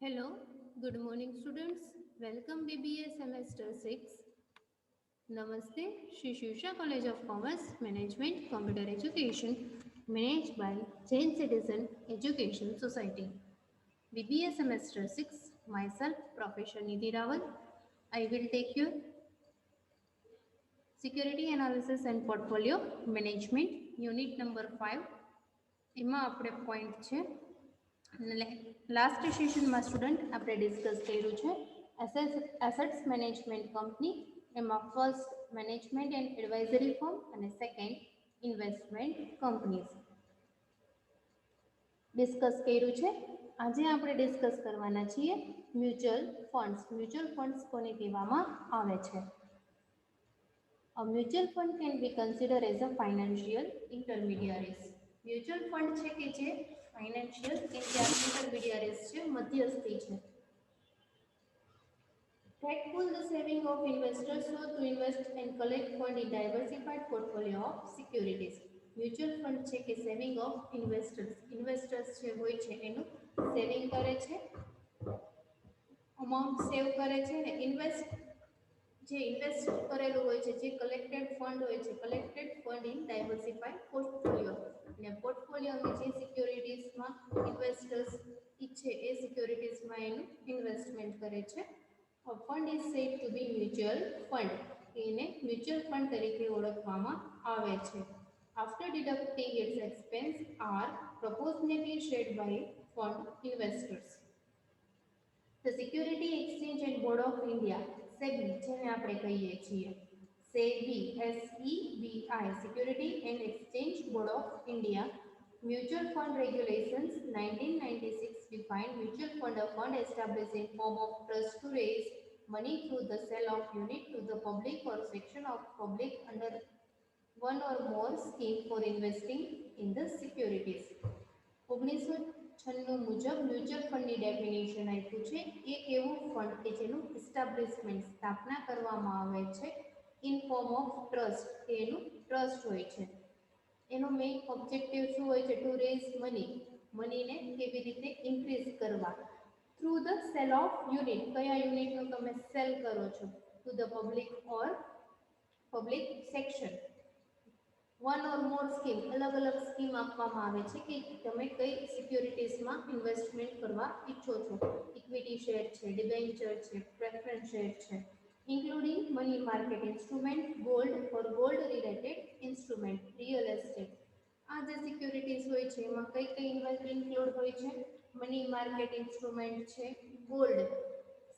Hello, good morning students. Welcome BBA semester 6. Namaste, Shri Shivsha College of Commerce Management Computer Education managed by Jain Citizen Education Society. BBA semester 6, myself Professor Nidhi Rawal. I will take your Security Analysis and Portfolio Management Unit number 5. એમાં આપણે point છે last સેશનમાં student આપણે discuss કર્યું છે assets management company એમાં first management and advisory firm અને second investment companies discuss કર્યું છે. આજે આપણે ડિસ્કસ કરવાના છીએ મ્યુચ્યુઅલ ફંડ્સ. મ્યુચ્યુઅલ ફંડ્સ કોને કહેવામાં આવે છે? A mutual fund can be considered as a financial intermediaries. Mutual fund છે કે જે ફાઇનાન્શિયલ ઇન્ટરમીડિયરીઝ છે, મધ્યસ્થી છે. That pool the saving of investors so to invest and collect fund in diversified portfolio of securities. Mutual fund છે કે saving of investors છે હોય છે એનું સેવિંગ કરે છે, અમાઉન્ટ સેવ કરે છે ને ઇન્વેસ્ટ કરેલું હોય છે, જે કલેક્ટેડ ફંડ હોય છે, collected fund in diversified portfolio અને પોર્ટફોલિયોની જે સિક્યોરિટીઝમાં ઇન્વેસ્ટર્સ ઈચ્છે એ સિક્યોરિટીઝમાં એનું ઇન્વેસ્ટમેન્ટ કરે છે. Fund is said to be mutual fund. એને મ્યુચ્યુઅલ ફંડ તરીકે ઓળખવામાં આવે છે. After deducting its expense are proportionately shared by fund investors. The Security Exchange and Board of India SEBI જેને આપણે કહીએ છીએ SEBI Security and Exchange Board of India Mutual Fund Regulations 1996 define mutual fund a fund established in form of trust to raise money through the sale of unit to the public or section of public under one or more scheme for investing in the securities. 1996 મુજબ mutual ફંડની definition આપ્યું છે. એક એવું fund કે જેનું establishment સ્થાપના કરવામાં આવે છે ઇન ફોર્મ ઓફ ટ્રસ્ટ, કે એનું ટ્રસ્ટ હોય છે. એનો મેઇન ઓબ્જેક્ટિવ શું હોય છે? ટુ રેઝ મનીને કેવી રીતે ઇન્ક્રીઝ કરવા through the cell of unit. કયા યુનિટનું તમે સેલ કરો છો? To the public or public section. One or more scheme, અલગ અલગ સ્કીમ આપવામાં આવે છે કે તમે કઈ સિક્યોરિટીઝમાં ઇન્વેસ્ટમેન્ટ કરવા ઈચ્છો છો. ઇક્વિટી શેર છે, ડિબેન્ચર છે, પ્રેફરન્સ શેર છે, including money market instrument, gold for gold related instrument, real estate. આ જે સિક્યોરિટીઝ હોય છે એમાં કઈ કઈ ઇન્ક્લુડ હોય છે? મની માર્કેટ ઇન્સ્ટ્રુમેન્ટ છે, ગોલ્ડ,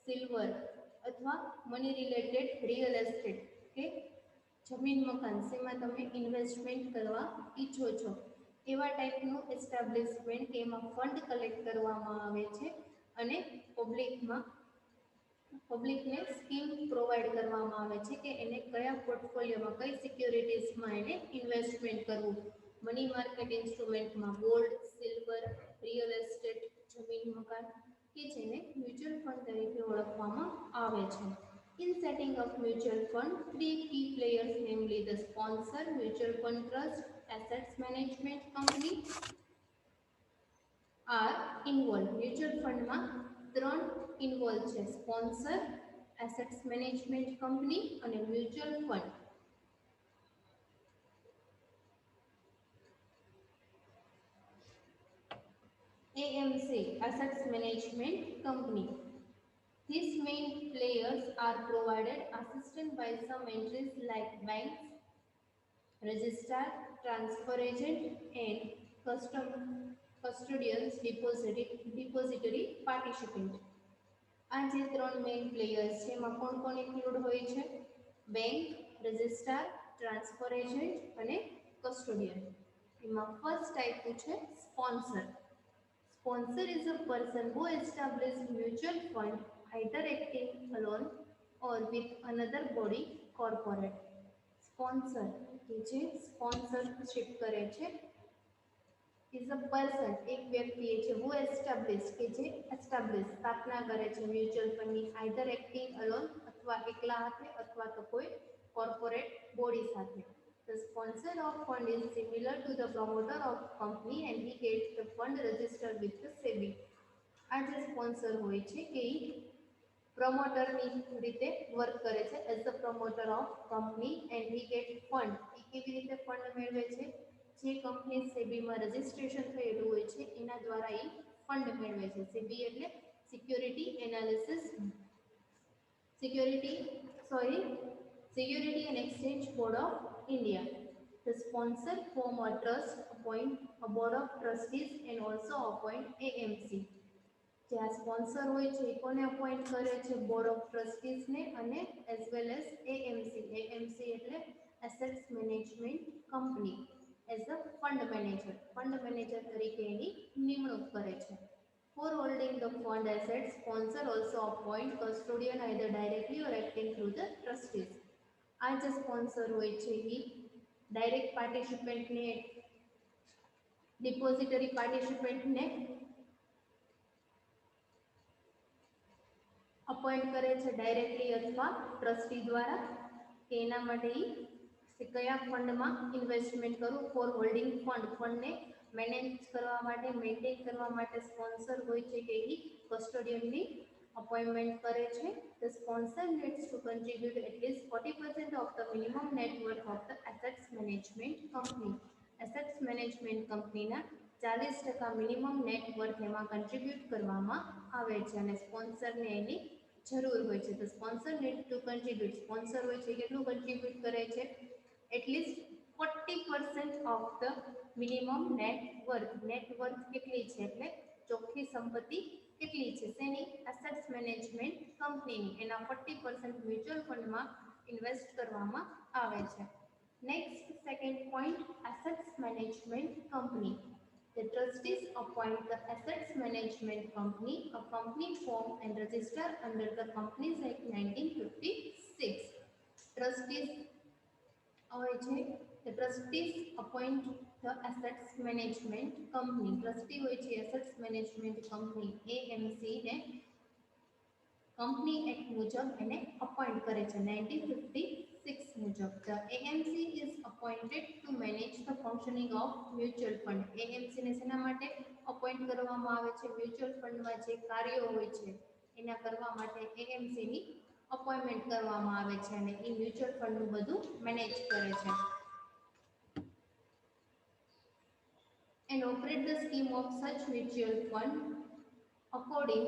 સિલ્વર અથવા મની રિલેટેડ રિયલ એસ્ટેટ કે જમીન મકાન જેમાં તમે ઇન્વેસ્ટમેન્ટ કરવા ઈચ્છો છો એવા ટાઈપનું એસ્ટાબ્લિશમેન્ટ કે એમાં ફંડ કલેક્ટ કરવામાં આવે છે અને પબ્લિકને સ્કીમ પ્રોવાઈડ કરવામાં આવે છે કે એને કયા પોર્ટફોલિયોમાં કઈ સિક્યોરિટીઝમાં એને ઇન્વેસ્ટમેન્ટ કરવું. મની માર્કેટ ઇન્સ્ટ્રુમેન્ટમાં ગોલ્ડ, સિલ્વર, રિયલ એસ્ટેટ, જમીન મકાન કે જેને મ્યુચ્યુઅલ ફંડ તરીકે ઓળખવામાં આવે છે. In setting up mutual fund, three key players, namely the sponsor, mutual fund trust, assets management company, are involved. Mutual fund માં ત્રણ ઇન્વોલ્વ છે: સ્પોન્સર, એસેટ્સ મેનેજમેન્ટ કંપની અને mutual fund. AMC, Assets Management Company. These main players are provided assistance by some entities like banks, registrar, transfer agent and custodians, depository participant. આ જે ત્રણ main players છે એમાં કોણ કોણ include હોય છે? બેંક, રજિસ્ટ્રાર, ટ્રાન્સફર એજન્ટ અને કસ્ટોડિયન. એમાં ફર્સ્ટ આપ્યું છે sponsor. Sponsor is a person who establishes mutual fund either acting alone or with another body corporate. Sponsor કે જે સ્પોન્સરશિપ કરે છે is a person, એક વ્યક્તિ છે who establish કે જે સ્થાપના કરે છે મ્યુચ્યુઅલ ફંડની either acting alone અથવા એકલા હાથે અથવા તો કોઈ કોર્પોરેટ બોડી સાથે. The sponsor of fund is similar to the promoter of company and he gets the fund registered with the SEBI. આ જે સ્પોન્સર હોય છે કે પ્રમોટરની રીતે વર્ક કરે છે as the promoter of company and he get fund. એ કેવી રીતે ફંડ મેળવે છે? જે કંપની સેબીમાં રજિસ્ટ્રેશન થયેલું હોય છે એના દ્વારા એ ફંડ મેળવે છે. સેબી એટલે security analysis Security, sorry, Security and Exchange Board of India. The sponsor form a trust, appoint a board of trustees and also appoint AMC. જે આ સ્પોન્સર હોય છે એ કોને અપોઇન્ટ કરે છે? બોર્ડ ઓફ ટ્રસ્ટીઝને અને as well as AMC. AMC એટલે assets management company as a fund manager તરીકે એની નિમણૂક કરે છે. For holding the fund assets, sponsor also appoint custodian either directly or acting through the trustees. આ જે સ્પોન્સર હોય છે એ ડાયરેક્ટ પાર્ટિસિપેન્ટને ડિપોઝિટરી પાર્ટિસિપેન્ટને અપોઇન્ટ કરે છે ડાયરેક્ટલી અથવા ટ્રસ્ટી દ્વારા કે એના માટે કયા ફંડમાં ઇન્વેસ્ટમેન્ટ કરવું. ફોર હોલ્ડિંગ ફંડને મેનેજ કરવા માટે મેન્ટેન કરવા માટે સ્પોન્સર હોય છે કે એ કસ્ટોડિયનની અપોઇન્ટમેન્ટ કરે છે. The sponsor needs two contribute at least 40% of the minimum net worth of the assets management company. Assets management કંપનીના 40% મિનિમમ નેટ વર્થ એમાં કન્ટ્રીબ્યુટ કરવામાં આવે છે અને સ્પોન્સરને એની જરૂર હોય છે. તો sponsor need to contribute. Sponsor હોય છે કેટલું કન્ટ્રીબ્યુટ કરે છે? At least 40% of the minimum net worth. Net worth કેટલી છે એટલે ચોખ્ખી સંપત્તિ કેટલી છે શેની? એસેટ્સ મેનેજમેન્ટ કંપનીની. એના 40% મ્યુચ્યુઅલ ફંડમાં ઇન્વેસ્ટ કરવામાં આવે છે. Next second point, assets management company. The trustees appoint the Assets Management Company, a company formed and registered under the Companies Act 1956. Trustees the trustees appoint the Assets Management Company. Trustee હોય છે Assets Management Company AMC ને company act મુજબ એને appoint કરે છે 1956 મુજબ. The AMC is appointed to manage the functioning of mutual fund. AMC ને શેના માટે અપોઇન્ટ કરવામાં આવે છે? મ્યુચ્યુઅલ ફંડમાં જે કાર્યો હોય છે એના કરવા માટે AMC ની અપોઇન્ટમેન્ટ કરવામાં આવે છે અને એ મ્યુચ્યુઅલ ફંડનું બધું મેનેજ કરે છે. And operate the scheme of such mutual fund according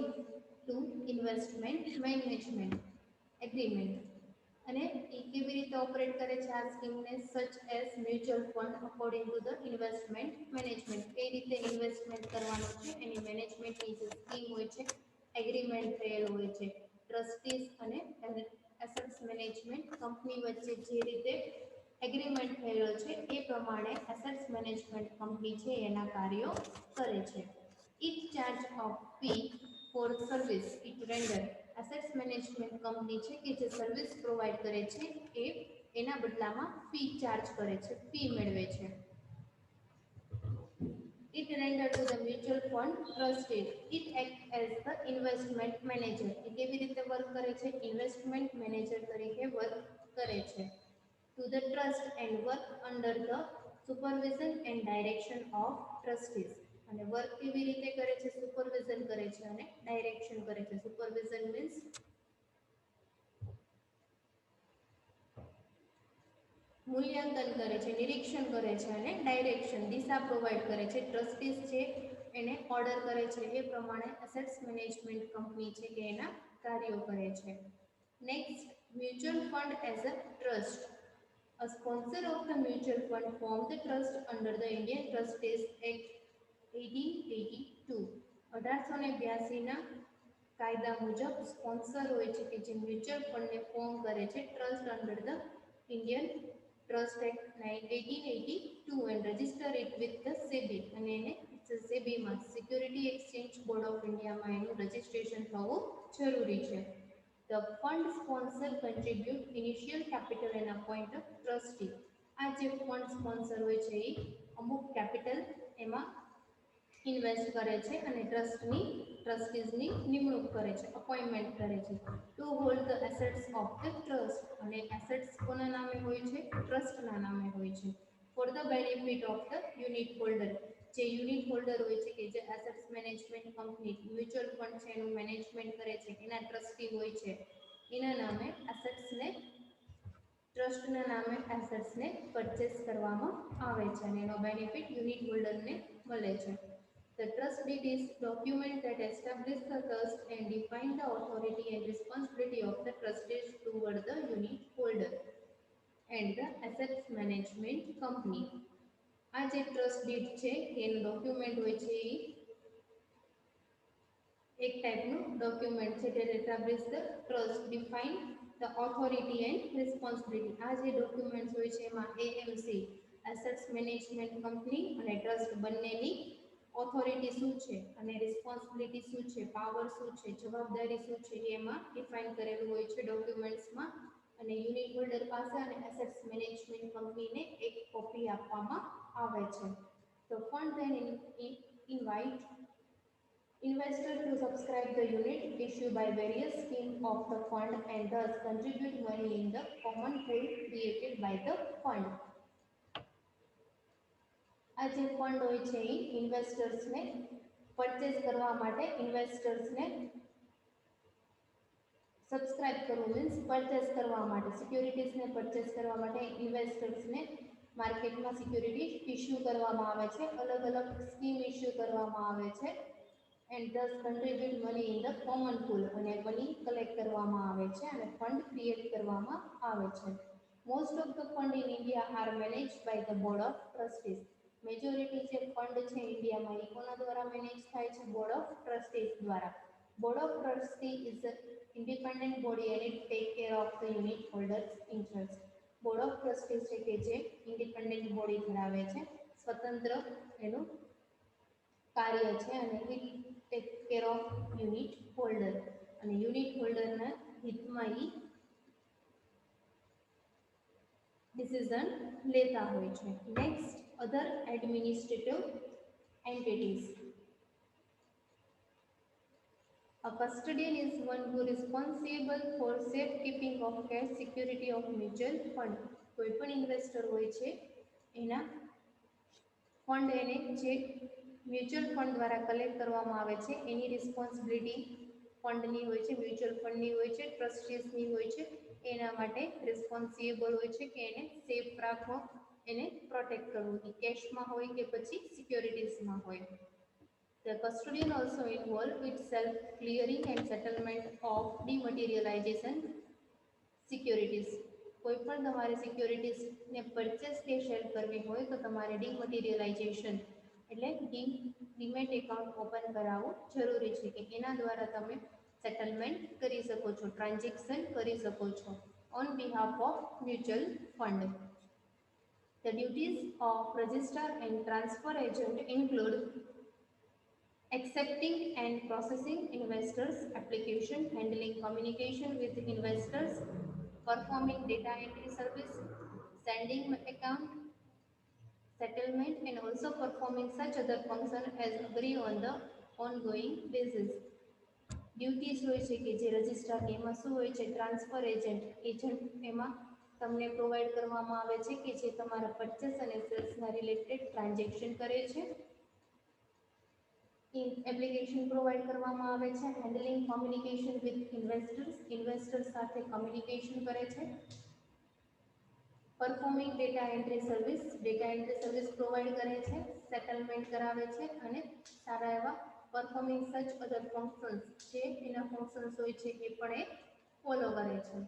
to investment management agreement. અને એ કેવી રીતે ઓપરેટ કરે છે આ સ્કીમને? Such as mutual fund according to the investment management. કઈ રીતે ઇન્વેસ્ટમેન્ટ કરવાનું છે એની મેનેજમેન્ટની જે સ્કીમ હોય છે એગ્રીમેન્ટ થયેલું હોય છે ટ્રસ્ટીઝ અને એસેટ્સ મેનેજમેન્ટ કંપની વચ્ચે જે રીતે એગ્રીમેન્ટ થયેલો છે એ પ્રમાણે એસેટ્સ મેનેજમેન્ટ કંપની છે એના કાર્યો કરે છે. It charge of fee for service it render. Assets management company છે કે જે સર્વિસ પ્રોવાઈડ કરે છે એ એના બદલામાં ફી ચાર્જ કરે છે, ફી મેળવે છે. It render to the mutual fund trustees. It act as the investment manager. એ કેવી રીતે વર્ક કરે છે? ઇન્વેસ્ટમેન્ટ મેનેજર તરીકે વર્ક કરે છે. To the trust and work under the supervision and direction of trustees. અને વર્ક કેવી રીતે કરે છે? સુપરવિઝન કરે છે અને ડાયરેક્શન કરે છે. સુપરવિઝન મીન્સ મૂલ્યાંકન કરે છે, નિરીક્ષણ કરે છે અને ડાયરેક્શન દિશા પ્રોવાઈડ કરે છે. ટ્રસ્ટીઝ છે એને ઓર્ડર કરે છે એ પ્રમાણે એસેટ્સ મેનેજમેન્ટ કંપની છે કે એના કાર્યો કરે છે. Next, mutual fund as a trust. A sponsor of the mutual fund formed the trust under the Indian Trustees Act 1882. 1882 ના કાયદા મુજબ સ્પોન્સર હોય છે કે જે મ્યુચ્યુઅલ ફંડને ફોર્મ કરે છે trust under the Indian trust act 1882 and register it with the SEBI. અને એને સેબીમાં સિક્યુરિટી એક્સચેન્જ બોર્ડ ઓફ ઇન્ડિયામાં એનું રજિસ્ટ્રેશન થવું જરૂરી છે. The fund sponsor contribute initial capital and appoint a trustee. આ જે ફંડ સ્પોન્સર હોય છે એ અમુક કેપિટલ એમાં ઇન્વેસ્ટ કરે છે અને ટ્રસ્ટીઝની નિમણૂક કરે છે, અપોઇન્ટમેન્ટ કરે છે. Two hold the assets of the trust. અને એસેટ્સ કોના નામે હોય છે? ટ્રસ્ટના નામે હોય છે. For the benefit of the unit holder. જે યુનિટ હોલ્ડર હોય છે કે જે assets management company mutual fund છે એનું મેનેજમેન્ટ કરે છે એના ટ્રસ્ટી હોય છે એના નામે એસેટ્સને ટ્રસ્ટના નામે એસેટ્સને પરચેસ કરવામાં આવે છે અને એનો બેનિફિટ યુનિટ હોલ્ડરને મળે છે. The trust deed is document that establish the trust and define the authority and responsibility of the trustees toward the unit holder and the assets management company. આ જે ટ્રસ્ટ ડીડ છે એનું document હોય છે એ એક ટાઈપનું ડોક્યુમેન્ટ છે that establish the trust, define the authority and responsibility. આ જે ડોક્યુમેન્ટ્સ હોય છે એમાં એએમસી એસેટ્સ મેનેજમેન્ટ કંપની અને ટ્રસ્ટ બંનેની ઓથોરિટી શું છે અને રિસ્પોન્સિબિલિટી શું છે, પાવર શું છે, જવાબદારી શું છે એમાં ડિફાઇન કરેલું હોય છે ડોક્યુમેન્ટ્સમાં અને યુનિટ હોલ્ડર પાસે અને એસેટ્સ મેનેજમેન્ટ કંપનીને એક કોપી આપવામાં આવે છે. તો fund then invite investor to subscribe the unit issued by various schemes of the fund and thus contribute money in the common pool created by the fund. આ જે ફંડ હોય છે એ ઇન્વેસ્ટર્સને પરચેસ કરવા માટે ઇન્વેસ્ટર્સને સબસ્ક્રાઇબ કરવું મીન્સ પરચેસ કરવા માટે સિક્યુરિટીઝને purchase કરવા માટે ઇન્વેસ્ટર્સને માર્કેટમાં સિક્યુરિટીઝ ઇસ્યુ કરવામાં આવે છે, અલગ અલગ સ્કીમ ઇસ્યુ કરવામાં આવે છે and thus contribute money in the common pool અને મની કલેક્ટ કરવામાં આવે છે અને ફંડ ક્રિએટ કરવામાં આવે છે. Most of the fund in India are manage by the board of trustees. Majority જે ફંડ છે ઇન્ડિયામાં એ કોના દ્વારા મેનેજ થાય છે? બોર્ડ ઓફ ટ્રસ્ટીઝ દ્વારા. Board of trustee is a independent body and it take care of the unit holders interest. બોર્ડ ઓફ ટ્રસ્ટીઝ છે કે જે ઇન્ડિપેન્ડન્ટ બોડી ધરાવે છે, સ્વતંત્ર એનું કાર્ય છે અને it take care of unit holder અને યુનિટ હોલ્ડરના હિતમાં ઈ ડિસિઝન લેતા હોય છે. Next, other administrative entities. A custodian is one who is responsible for safekeeping of cash security of mutual fund. કોઈ પણ ઇન્વેસ્ટર હોય છે એના ફંડ એને જે મ્યુચ્યુઅલ ફંડ દ્વારા કલેક્ટ કરવામાં આવે છે એની રિસ્પોન્સિબિલિટી ફંડની હોય છે, મ્યુચ્યુઅલ ફંડની હોય છે, ટ્રસ્ટીઝની હોય છે. એના માટે રિસ્પોન્સિબલ હોય છે કે એને સેફ રાખવો, એને પ્રોટેક્ટ કરવું, એ કેશમાં હોય કે પછી સિક્યોરિટીઝમાં હોય. The custodian also involved with self-clearing and settlement of dematerialization securities. કોઈ પણ તમારે સિક્યોરિટીઝને પરચેસ કે શેર કરવી હોય તો તમારે ડીમટીરિયલાઇઝેશન એટલે ડીમેટ એકાઉન્ટ ઓપન કરાવવું જરૂરી છે કે એના દ્વારા તમે સેટલમેન્ટ કરી શકો છો, ટ્રાન્ઝેક્શન કરી શકો છો on behalf of mutual fund. The duties of registrar and transfer agent include accepting and processing investors' application, handling communication with investors, performing data entry service, sending account settlement, and also performing such other function as agree on the ongoing basis. Duties હોય છે કે જે registrar એમાં શું હોય છે? Transfer agent એમાં તમને પ્રોવાઈડ કરવામાં આવે છે કે જે તમારા પરચેસ અને સેલ્સના રિલેટેડ ટ્રાન્ઝેક્શન કરે છે. એપ્લિકેશન પ્રોવાઈડ કરવામાં આવે છે. હેન્ડલિંગ કોમ્યુનિકેશન વિથ ઇન્વેસ્ટર્સ સાથે કોમ્યુનિકેશન કરે છે. Performing data entry service provide કરે છે, સેટલમેન્ટ કરાવે છે અને સારા એવા પરફોર્મિંગ સચ અધર ફંક્શન્સ જે એના ફંક્શન્સ હોય છે એ પણ એ ફોલો કરે છે.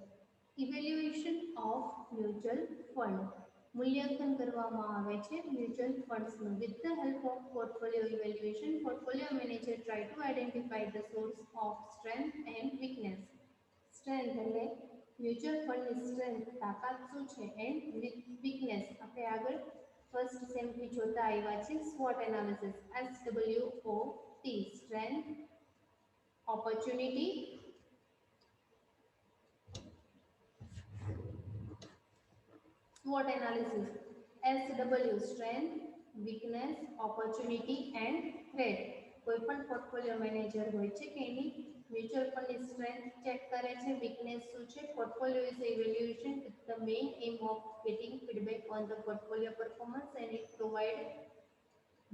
Evaluation of mutual fund. મૂલ્યાંકન કરવામાં આવે છે મ્યુચ્યુઅલ ફંડ્સનું. With the help of portfolio evaluation, portfolio manager try to identify the source of strength and weakness. Strength એટલે મ્યુચ્યુઅલ ફંડની સ્ટ્રેન્થ તાકાત શું છે એન્ડ વીકનેસ આપણે આગળ ફર્સ્ટ સેમથી જોતા આવ્યા છે. SWOT analysis, SWOT, strength, opportunity, SWOT analysis, SW strength, weakness, opportunity and threat. કોઈ પણ પોર્ટફોલિયો મેનેજર હોય છે કે એની મ્યુચ્યુઅલ ફંડની સ્ટ્રેન્થ ચેક કરે છે, વીકનેસ શું છે. Portfolio is evaluation with the main aim of getting feedback on the portfolio performance and it provide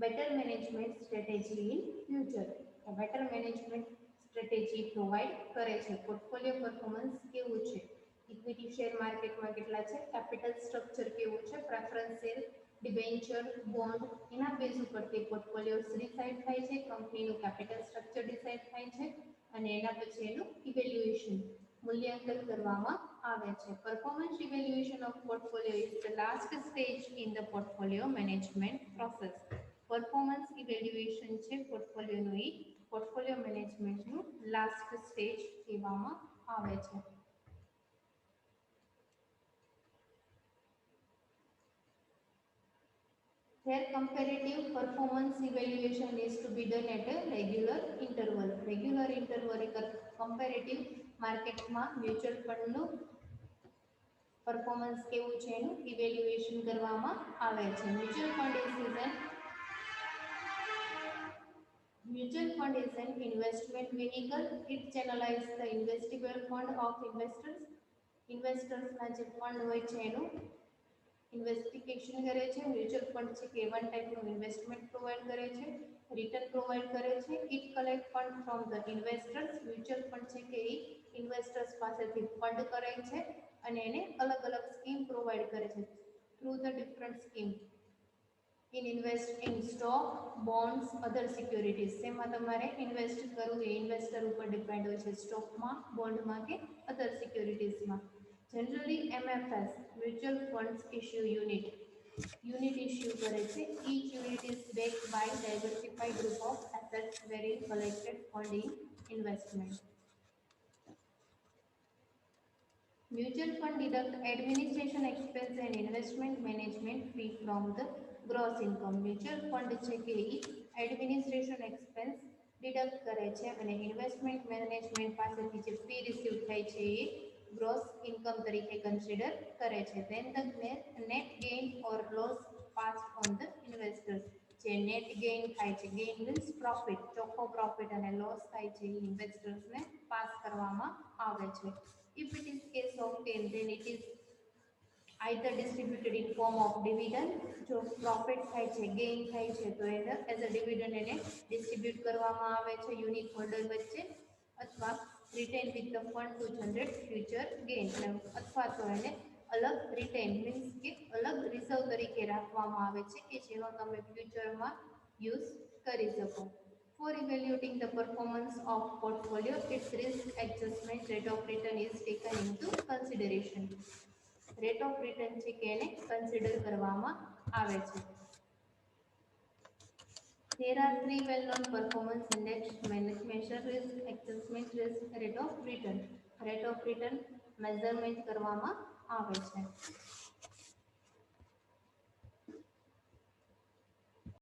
better management strategy in future. Better management strategy provide કરે છે. પોર્ટફોલિયો પરફોર્મન્સ કેવું છે, equity share માર્કેટમાં કેટલા છે, capital structure કેવું છે, preference share, debenture, bond, એના બેઝ ઉપરથી પોર્ટફોલિયો ડિસાઇડ થાય છે, કંપનીનું કેપિટલ સ્ટ્રક્ચર ડિસાઇડ થાય છે અને એના પછી એનું ઇવેલ્યુએશન મૂલ્યાંકન કરવામાં આવે છે. Performance evaluation of portfolio is the last stage in the portfolio management process. Performance evaluation છે પોર્ટફોલિયોનું એ પોર્ટફોલિયો મેનેજમેન્ટનું લાસ્ટ સ્ટેજ કહેવામાં આવે છે. Their comparative performance evaluation is to be done at a regular interval. Regular interval comparative માર્કેટમાં mutual ફંડનું performance કેવું છે એનું evaluation કરવામાં આવે છે. Mutual fund is an investment vehicle. It channelizes the investable fund of investors. Investors ના જે fund હોય છે એનું ઇન્વેસ્ટિગેશન કરે છે. મ્યુચ્યુઅલ ફંડ છે કે વન ટાઈપનું ઇન્વેસ્ટમેન્ટ પ્રોવાઈડ કરે છે, રિટર્ન પ્રોવાઈડ કરે છે. It collect fund from the investors. Mutual fund છે કે એ ઇન્વેસ્ટર્સ પાસેથી ફંડ કરે છે અને એને અલગ અલગ સ્કીમ પ્રોવાઈડ કરે છે through the different scheme. Invest in stock, bonds, other securities. તેમાં તમારે ઇન્વેસ્ટ કરવું એ ઇન્વેસ્ટર ઉપર ડિપેન્ડ હોય છે, સ્ટોકમાં, બોન્ડમાં કે અધર સિક્યોરિટીઝમાં. Generally MFS mutual funds issue unit issue કરે છે. Each unit is backed by diversified group of assets very collected fund in investment. Mutual fund deduct administration expense and investment management fee from the gross income. Mutual fund છે કે administration expense deduct કરે છે અને investment management પાસેથી જે fee receive થાય છે એ gross income તરીકે કન્સિડર કરે છે. Then the net gain or loss passed on the investors. જે નેટ ગેઇન થાય છે, ગેઇન મીન્સ પ્રોફિટ, ચોખ્ખો પ્રોફિટ, અને લોસ થાય છે એ ઇન્વેસ્ટર્સને પાસ કરવામાં આવે છે. If it is case of gain, then it is either distributed in form of dividend. જો પ્રોફિટ થાય છે, ગેઇન થાય છે તો એને એઝ અ ડિવિડન્ડ એને ડિસ્ટ્રીબ્યુટ કરવામાં આવે છે યુનિટ હોલ્ડર વચ્ચે, અથવા written with the fund to generate future gain, અથવા તો એને અલગ રિટેન મીન્સ કે અલગ રિઝર્વ તરીકે રાખવામાં આવે છે કે જેનો તમે ફ્યુચરમાં યુઝ કરી શકો. For evaluating the performance of portfolio, its risk adjustment rate of return is taken into consideration. Rate of return છે કે એને કન્સિડર કરવામાં આવે છે. There are three well-known performance index measure risk adjustment risk rate of return. Rate of return measurement કરવામાં આવે છે.